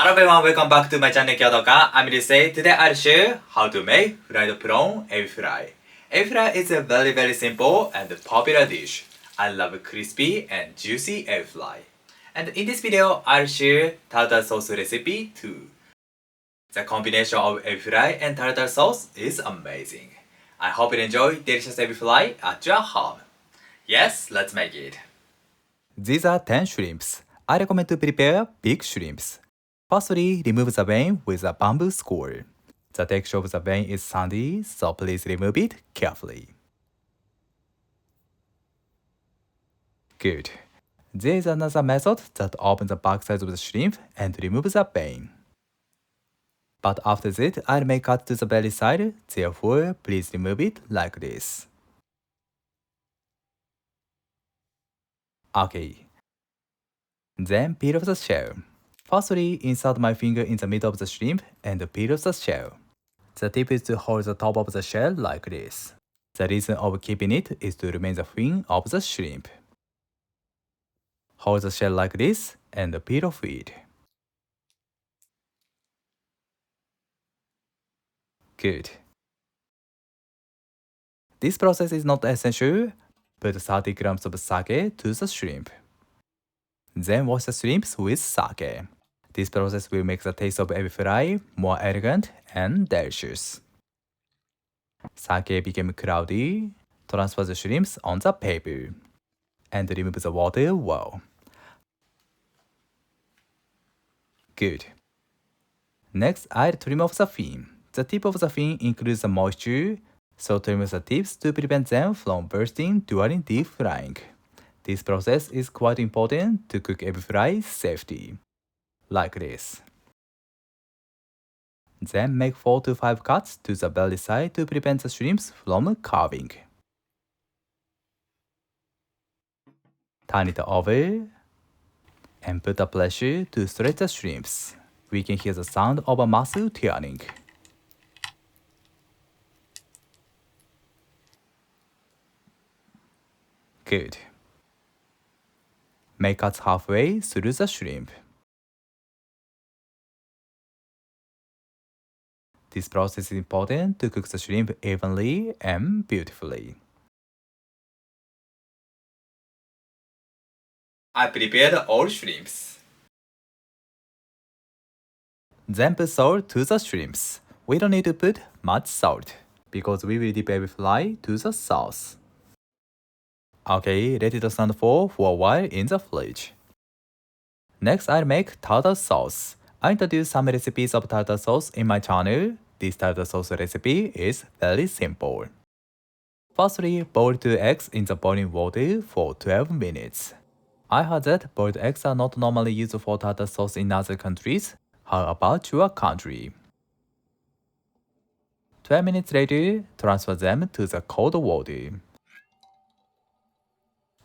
Hello everyone, welcome back to my channel Kyotoka. I'm Ryusei. Today I'll show you how to make fried prawn ebi fry. Ebi fry is a very simple and popular dish. I love crispy and juicy ebi fry. And in this video, I'll show you tartar sauce recipe too. The combination of ebi fry and tartar sauce is amazing. I hope you enjoy delicious ebi fry at your home. Yes, let's make it. These are 10 shrimps. I recommend to prepare big shrimps. Firstly, remove the vein with a bamboo skewer. The texture of the vein is sandy, so please remove it carefully. Good. There is another method that opens the backside of the shrimp and removes the vein. But after that, I'll make cut to the belly side, therefore please remove it like this. Okay. Then peel off the shell. Firstly, insert my finger in the middle of the shrimp and peel off the shell. The tip is to hold the top of the shell like this. The reason of keeping it is to remain the fin of the shrimp. Hold the shell like this and peel off it. Good. This process is not essential. Put 30 grams of sake to the shrimp. Then wash the shrimps with sake. This process will make the taste of ebi fry more elegant and delicious. Sake became cloudy. Transfer the shrimps on the paper and remove the water well. Good. Next, I'll trim off the fin. The tip of the fin includes the moisture, so trim the tips to prevent them from bursting during deep frying. This process is quite important to cook ebi fry safely, like this. Then make 4 to 5 cuts to the belly side to prevent the shrimps from carving. Turn it over and put the pressure to stretch the shrimps. We can hear the sound of a muscle turning. Good. Make cuts halfway through the shrimp. This process is important to cook the shrimp evenly and beautifully. I prepared all shrimps. Then put salt to the shrimps. We don't need to put much salt because we will dip ebi fry to the sauce. Okay, let it stand for a while in the fridge. Next, I'll make tartar sauce. I introduced some recipes of tartar sauce in my channel. This tartar sauce recipe is very simple. Firstly, boil 2 eggs in the boiling water for 12 minutes. I heard that boiled eggs are not normally used for tartar sauce in other countries. How about your country? 12 minutes later, transfer them to the cold water.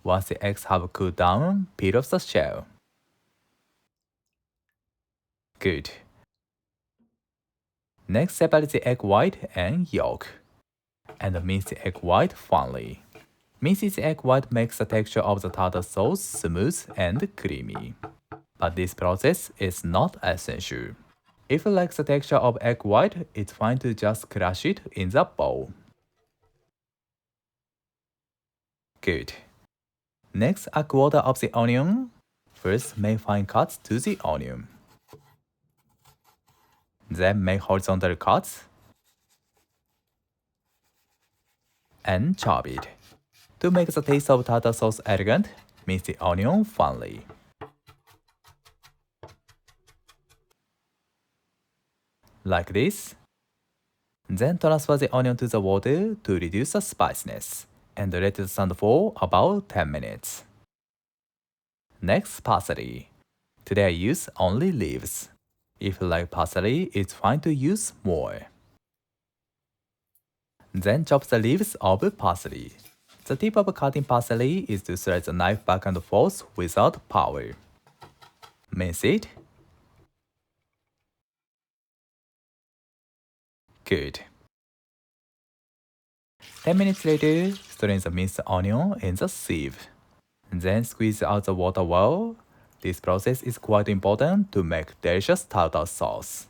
Once the eggs have cooled down, peel off the shell. Good. Next, separate the egg white and yolk, and mince the egg white finely. Mincing the egg white makes the texture of the tartar sauce smooth and creamy. But this process is not essential. If you like the texture of egg white, it's fine to just crush it in the bowl. Good. Next, a quarter of the onion. First, make fine cuts to the onion. Then make horizontal cuts and chop it. To make the taste of tartar sauce elegant, mince the onion finely. Like this. Then transfer the onion to the water to reduce the spiciness and let it stand for about 10 minutes. Next, parsley. Today I use only leaves. If you like parsley, it's fine to use more. Then chop the leaves of parsley. The tip of cutting parsley is to thread the knife back and forth without power. Mince it. Good. 10 minutes later, strain the minced onion in the sieve. Then squeeze out the water well. This process is quite important to make delicious tartar sauce.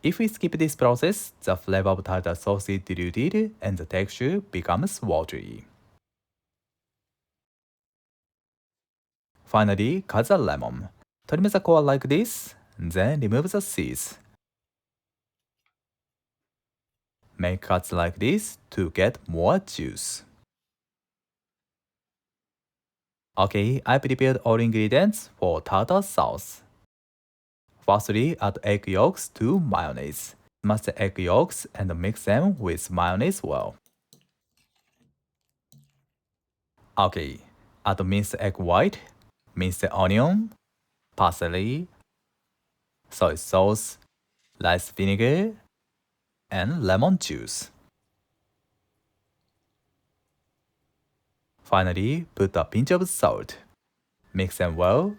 If we skip this process, the flavor of tartar sauce is diluted and the texture becomes watery. Finally, cut the lemon. Trim the core like this, then remove the seeds. Make cuts like this to get more juice. Okay, I prepared all ingredients for tartar sauce. Firstly, add egg yolks to mayonnaise. Smash the egg yolks and mix them with mayonnaise well. Okay, add minced egg white, minced onion, pacerly, soy sauce, rice vinegar, and lemon juice. Finally, put a pinch of salt. Mix them well.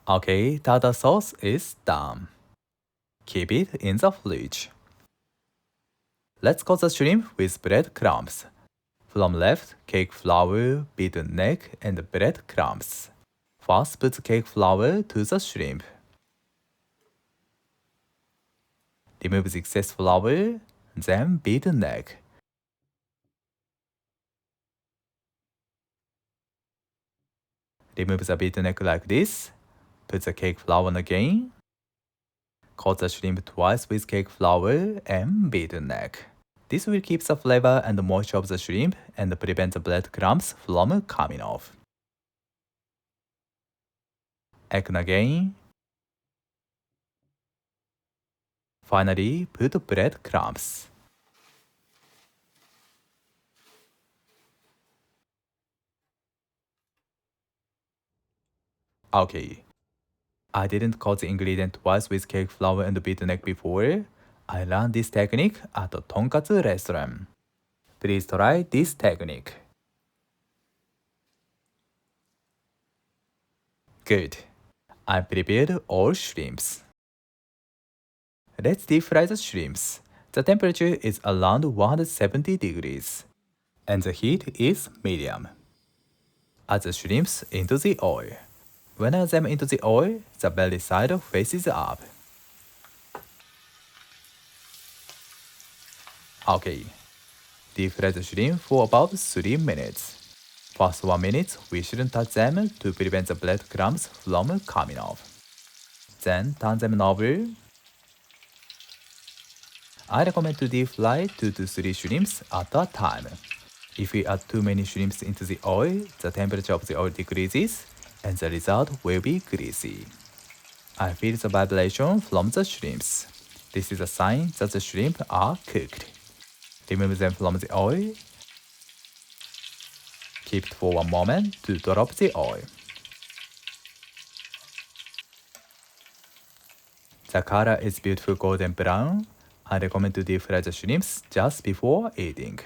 Okay, tartar sauce is done. Keep it in the fridge. Let's coat the shrimp with breadcrumbs. From left, cake flour, beaten egg, and breadcrumbs. First, put cake flour to the shrimp. Remove the excess flour, then beaten egg. Remove the beaten egg like this. Put the cake flour on again. Coat the shrimp twice with cake flour and beaten egg. This will keep the flavor and moisture of the shrimp and prevent the breadcrumbs from coming off. Egg again. Finally, put breadcrumbs. Okay. I didn't coat the ingredient twice with cake flour and beaten egg before. I learned this technique at a tonkatsu restaurant. Please try this technique. Good. I prepared all shrimps. Let's deep fry the shrimps. The temperature is around 170 degrees and the heat is medium. Add the shrimps into the oil. When I add them into the oil, the belly side faces up. Okay. Deep fry the shrimp for about 3 minutes. First 1 minute, we shouldn't touch them to prevent the breadcrumbs from coming off. Then turn them over. I recommend to deep fry 2 to 3 shrimps at a time. If we add too many shrimps into the oil, the temperature of the oil decreases and the result will be greasy. I feel the vibration from the shrimps. This is a sign that the shrimp are cooked. Remove them from the oil. Keep it for 1 moment to drop the oil. The color is beautiful golden brown. I recommend to deep fry the shrimps just before eating.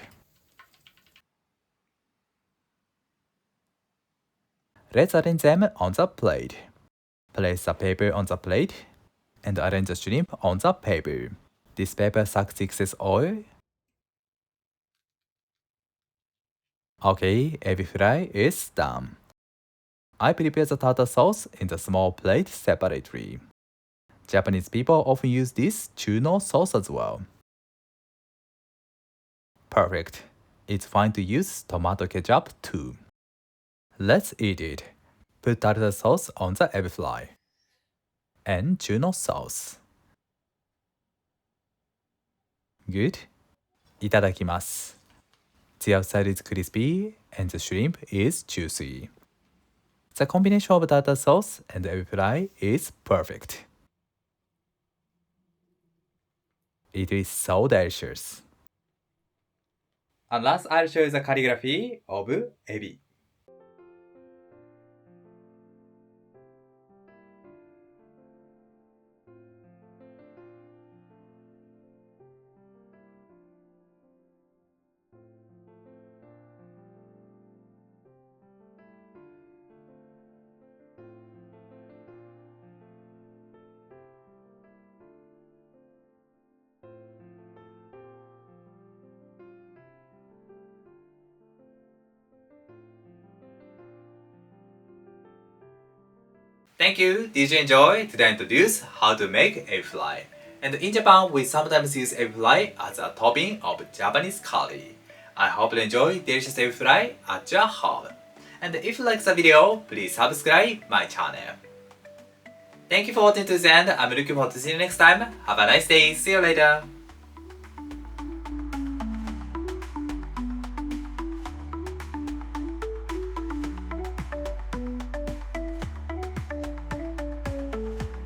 Let's arrange them on the plate. Place the paper on the plate and arrange the shrimp on the paper. This paper sucks excess oil. Okay, every fry is done. I prepare the tartar sauce in the small plate separately. Japanese people often use this chuno sauce as well. Perfect. It's fine to use tomato ketchup too. Let's eat it. Put tartar sauce on the ebi fry. And chuno sauce. Good. いただきます. The outside is crispy and the shrimp is juicy. The combination of tartar sauce and ebi fry is perfect. It is so delicious. And last, I'll show you the calligraphy of ebi. Thank you. Did you enjoy? Today I introduce how to make ebi fry. And in Japan, we sometimes use ebi fry as a topping of Japanese curry. I hope you enjoy delicious ebi fry at your home. And if you like the video, please subscribe my channel. Thank you for watching to the end. I'm looking forward to see you next time. Have a nice day. See you later.